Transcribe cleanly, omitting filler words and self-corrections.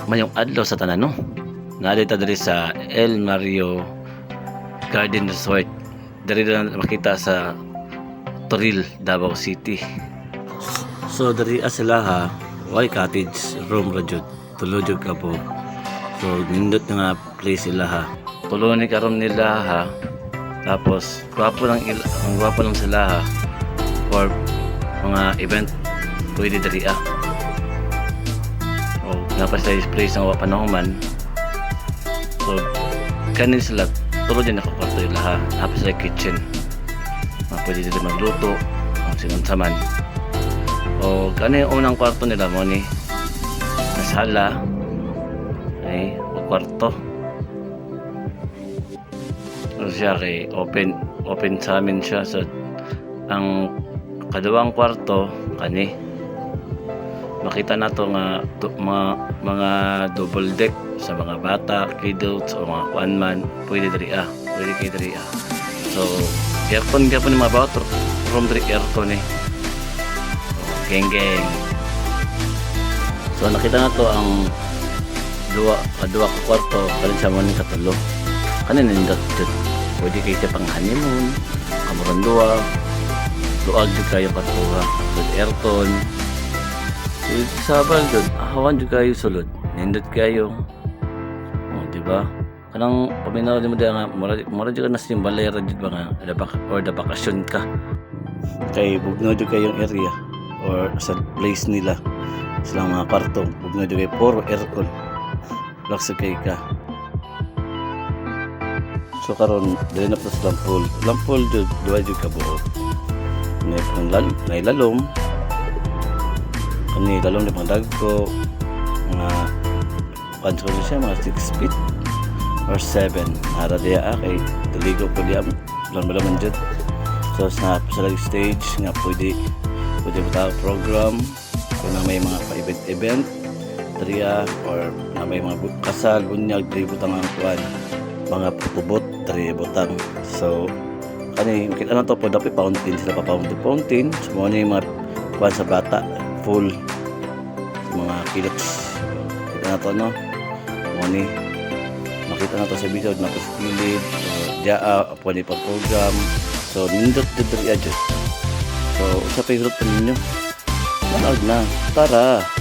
mayong adlaw sa tanan no. Naadto diri sa El Mario Garden Resort. Diri na makita sa Toril, Davao City. So diri sila ha, way cottage room ra jud. Tulo jud ka po. So nindot nga place sila ha. Tulo ni karon nila ha. Tapos gwapo lang ang gwapo lang sila ha. For mga event pwede diri o napasa sa place ng panahon. So kanin sila tulo din nakakwarto yung lahat. Tapos sa kitchen pwede dito magluto ang sinunsaman. O kanin yung unang kwarto nila mo ni na sala ay o kwarto. So siya kay open sa amin siya. So ang kaduwang kwarto kani makita nato nga mga double deck sa mga bata, kiddos o mga kuanman pwede diri pwede kay diri so aircon gyapon ni mga bawat room diri aircon geng so nakita nato ang duwa ka kwarto kanin sa mo ni katulo kanin nindot pwede kay sa pang honeymoon kamuran luag jud kayo patuha with aircon sabal jud ahawan jud kayo sulod nindot kayo di ba kanang paminaw mo dia nga mura jud na simbalay ra jud ba nga or da bakasyon ka kay bugno jud kayong area or sa place nila silang mga kwarto bugno jud kay puro aircon relax kay ka. So karon dili na pa sa lampol jud duwa jud ka buo may lalom kani lalom na pang dagko mga control siya mga 6 feet or 7 ara diya kay tuligo po diya laman jud so sa stage nga pwede ba program kung na may mga pa-event triya or na may mga kasal bunyag tri butang ang kuan mga putubot tri butang so kani kita na to po dapat fountain sila pa fountain so mo ni mga kuan sa bata full mga kilots kita na to no mo ni makita na to sa video na to sa kilid diya pwede pa program so nindot dito rin so usap yung group ninyo manood na tara.